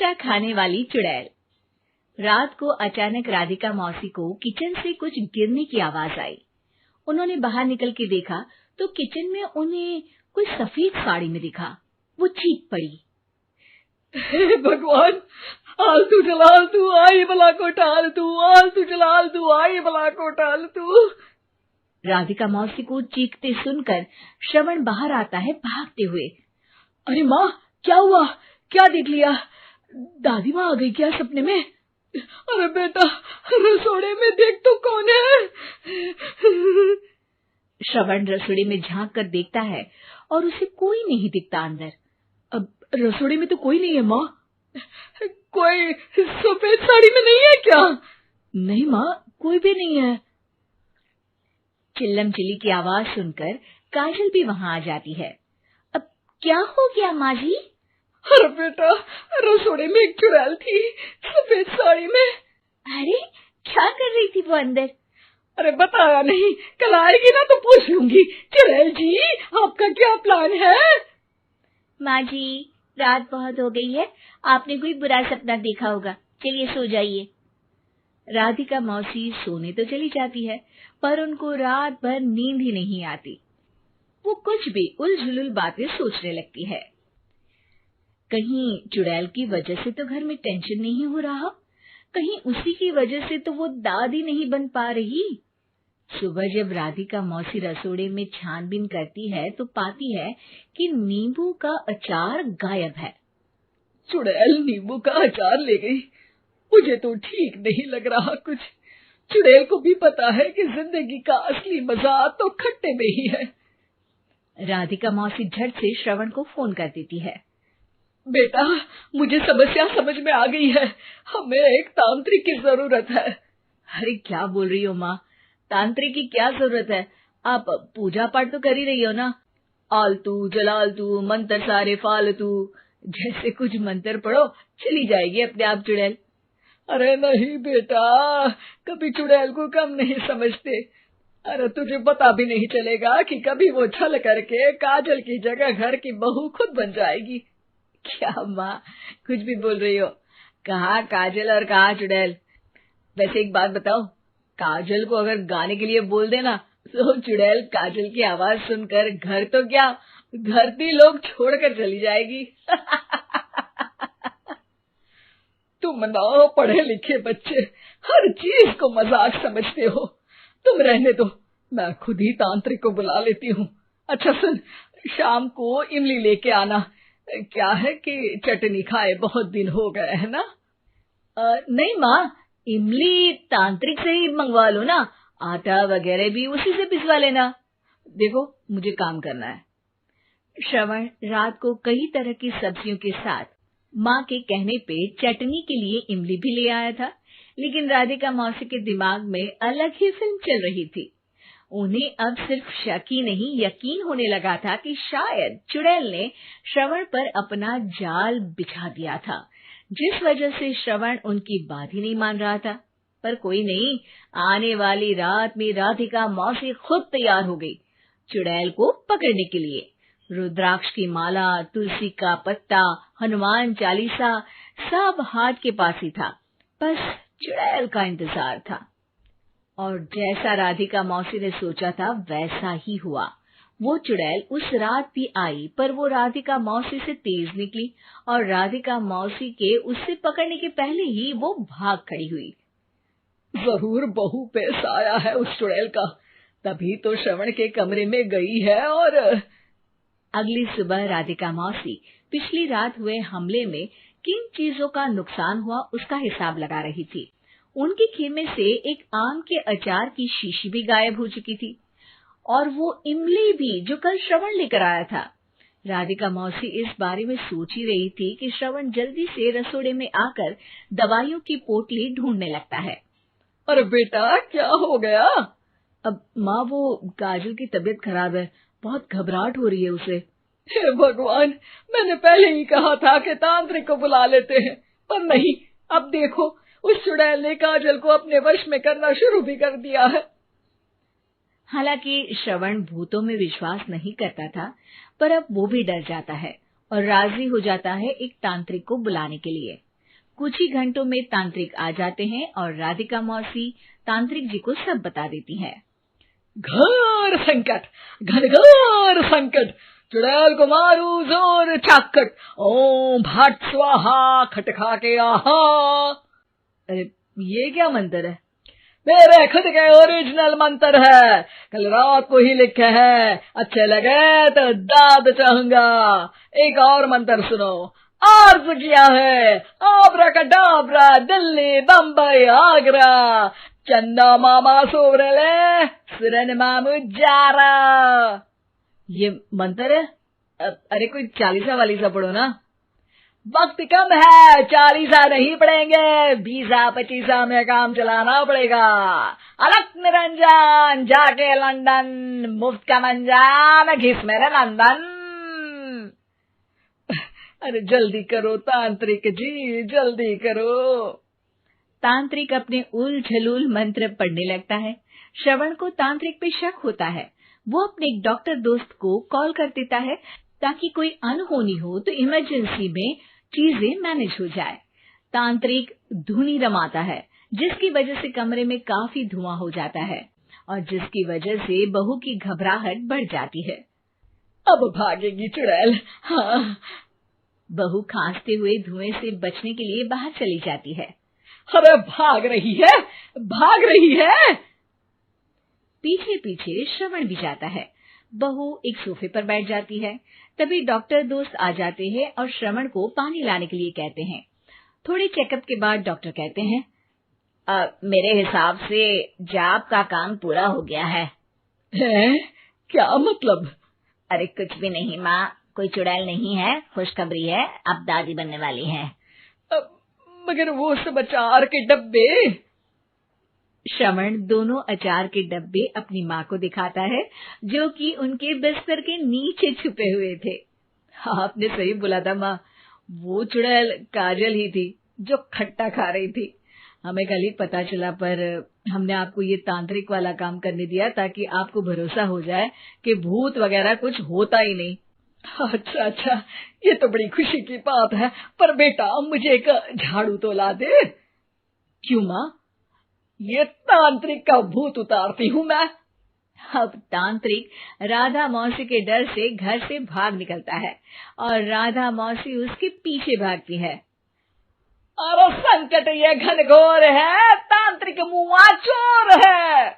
हमेशा खाने वाली चुड़ैल। रात को अचानक राधिका मौसी को किचन से कुछ गिरने की आवाज आई। उन्होंने बाहर निकल के देखा तो किचन में उन्हें कोई सफेद साड़ी में दिखा। वो चीख पड़ी, हे भगवान, आलतू जलाल तू आई भला को टाल तू, आलतू जलाल तू आई भला को टाल तू। राधिका मौसी को चीखते सुनकर श्रवण बाहर आता है भागते हुए। अरे माँ, क्या हुआ? क्या देख लिया? दादी माँ आ गई क्या सपने में? अरे बेटा, रसोड़े में देख तो कौन है? श्रवण रसोड़े में झांक कर देखता है और उसे कोई नहीं दिखता अंदर। अब रसोड़े में तो कोई नहीं है माँ। कोई सफेद साड़ी में नहीं है क्या? नहीं माँ, कोई भी नहीं है। चिल्लम चिल्ली की आवाज सुनकर काजल भी वहां आ जाती है। अब क्या हो गया माँ जी? अरे बेटा, रसोड़े में एक चुड़ैल थी सफेद साड़ी में। अरे क्या कर रही थी वो अंदर? अरे बताया नहीं, कल आएगी ना तो पूछ लूंगी। चुड़ैल जी, आपका क्या प्लान है? माँ जी, रात बहुत हो गई है, आपने कोई बुरा सपना देखा होगा, चलिए सो जाइए। राधिका मौसी सोने तो चली जाती है, पर उनको रात भर नींद ही नहीं आती। वो कुछ भी उलझुल बातें सोचने लगती है। कहीं चुड़ैल की वजह से तो घर में टेंशन नहीं हो रहा, कहीं उसी की वजह से तो वो दादी नहीं बन पा रही। सुबह जब राधिका मौसी रसोड़े में छानबीन करती है तो पाती है कि नींबू का अचार गायब है। चुड़ैल नींबू का अचार ले गई, मुझे तो ठीक नहीं लग रहा कुछ। चुड़ैल को भी पता है कि जिंदगी का असली मजा तो खट्टे में ही है। राधिका मौसी झट से श्रवण को फोन कर देती है। बेटा, मुझे समस्या समझ में आ गई है, हमें एक तांत्रिक की जरूरत है। अरे क्या बोल रही हो माँ, तांत्रिक की क्या जरूरत है? आप पूजा पाठ तो कर ही रही हो ना। आलतू जलालतू मंत्र सारे फालतू जैसे कुछ मंत्र पढ़ो, चली जाएगी अपने आप चुड़ैल। अरे नहीं बेटा, कभी चुड़ैल को कम नहीं समझते। अरे तुझे पता भी नहीं चलेगा कि कभी वो छल करके काजल की जगह घर की बहू खुद बन जाएगी। क्या माँ, कुछ भी बोल रही हो? कहाँ काजल और कहाँ चुड़ैल? वैसे एक बात बताओ, काजल को अगर गाने के लिए बोल देना तो चुड़ैल काजल की आवाज सुनकर घर तो क्या धरती लोग छोड़कर चली जाएगी। तुम ना पढ़े लिखे बच्चे हर चीज को मजाक समझते हो। तुम रहने दो, मैं खुद ही तांत्रिक को बुला लेती हूँ। अच्छा सुन, शाम को इमली लेके आना। क्या है कि चटनी खाए बहुत दिन हो गए है ना। नहीं माँ, इमली तांत्रिक से ही मंगवा लो ना, आटा वगैरह भी उसी से पिसवा लेना। देखो मुझे काम करना है। श्रवण रात को कई तरह की सब्जियों के साथ माँ के कहने पे चटनी के लिए इमली भी ले आया था, लेकिन राधिका मौसी के दिमाग में अलग ही फिल्म चल रही थी। उन्हें अब सिर्फ शक ही नहीं यकीन होने लगा था कि शायद चुड़ैल ने श्रवण पर अपना जाल बिछा दिया था, जिस वजह से श्रवण उनकी बात ही नहीं मान रहा था। पर कोई नहीं, आने वाली रात में राधिका मौसी खुद तैयार हो गई चुड़ैल को पकड़ने के लिए। रुद्राक्ष की माला, तुलसी का पत्ता, हनुमान चालीसा सब हाथ के पास ही था, बस चुड़ैल का इंतजार था। और जैसा राधिका मौसी ने सोचा था वैसा ही हुआ। वो चुड़ैल उस रात भी आई, पर वो राधिका मौसी से तेज निकली और राधिका मौसी के उससे पकड़ने के पहले ही वो भाग खड़ी हुई। जरूर बहू पे साया है उस चुड़ैल का, तभी तो श्रवण के कमरे में गई है। और अगली सुबह राधिका मौसी पिछली रात हुए हमले में किन चीजों का नुकसान हुआ उसका हिसाब लगा रही थी। उनके खेमे से एक आम के अचार की शीशी भी गायब हो चुकी थी, और वो इमली भी जो कल श्रवण लेकर आया था। राधिका मौसी इस बारे में सोच ही रही थी कि श्रवण जल्दी से रसोड़े में आकर दवाइयों की पोटली ढूंढने लगता है। अरे बेटा, क्या हो गया? अब माँ, वो काजल की तबीयत खराब है, बहुत घबराहट हो रही है उसे। हे भगवान, मैंने पहले ही कहा था कि तांत्रिक को बुला लेते हैं, पर नहीं, अब देखो उस चुड़ैल ने काजल को अपने वश में करना शुरू भी कर दिया है। हालांकि श्रवण भूतों में विश्वास नहीं करता था, पर अब वो भी डर जाता है और राजी हो जाता है एक तांत्रिक को बुलाने के लिए। कुछ ही घंटों में तांत्रिक आ जाते हैं और राधिका मौसी तांत्रिक जी को सब बता देती है। घोर संकट, घनघोर संकट, चुड़ैल को मारू जोर चाकट, ओम भट स्वाहा खटखा के आहा। अरे ये क्या मंत्र है? मेरे खुद के ओरिजिनल मंत्र है, कल रात को ही लिखे हैं, अच्छे लगे तो दाद चाहूंगा। एक और मंत्र सुनो। अर्ज किया है आब्राकडाब्रा, दिल्ली बम्बई आगरा, चंदा मामा सोरले सुरन मामू जारा। ये मंत्र है? अरे कोई 40 वालीसा पढ़ो ना। वक्त कम है, 40 नहीं पड़ेंगे, 20-25 में काम चलाना पड़ेगा। अलग निरंजन जाके लंदन, मुफ्त का मंजान घिस मेरे नंदन। अरे जल्दी करो तांत्रिक जी, जल्दी करो। तांत्रिक अपने उल झलूल मंत्र पढ़ने लगता है। श्रवण को तांत्रिक पे शक होता है। वो अपने एक डॉक्टर दोस्त को कॉल कर देता है ताकि कोई अनहोनी हो तो इमरजेंसी में चीजें मैनेज हो जाए। तांत्रिक धुनी रमाता है, जिसकी वजह से कमरे में काफी धुआं हो जाता है और जिसकी वजह से बहू की घबराहट बढ़ जाती है। अब भागेगी चुड़ैल। हाँ। बहू खांसते हुए धुएं से बचने के लिए बाहर चली जाती है। अरे भाग रही है, भाग रही है। पीछे पीछे श्रवण भी जाता है। बहू एक सोफे पर बैठ जाती है। तभी डॉक्टर दोस्त आ जाते हैं और श्रवण को पानी लाने के लिए कहते हैं। थोड़े चेकअप के बाद डॉक्टर कहते हैं, मेरे हिसाब से जाप का काम पूरा हो गया है। क्या मतलब? अरे कुछ भी नहीं माँ, कोई चुड़ैल नहीं है, खुशखबरी है, अब दादी बनने वाली है। मगर वो सब अचार के डब्बे। श्रवण दोनों अचार के डब्बे अपनी माँ को दिखाता है, जो कि उनके बिस्तर के नीचे छुपे हुए थे। आपने सही बोला था माँ, वो चुड़ैल काजल ही थी जो खट्टा खा रही थी। हमें कल ही पता चला, पर हमने आपको ये तांत्रिक वाला काम करने दिया ताकि आपको भरोसा हो जाए कि भूत वगैरह कुछ होता ही नहीं। अच्छा अच्छा, ये तो बड़ी खुशी की बात है, पर बेटा मुझे एक झाड़ू तो ला दे। क्यों माँ? ये तांत्रिक का भूत उतारती हूँ मैं। अब तांत्रिक राधा मौसी के डर से घर से भाग निकलता है और राधा मौसी उसके पीछे भागती है। अरे संकट ये घनघोर है, तांत्रिक मुआ चोर है।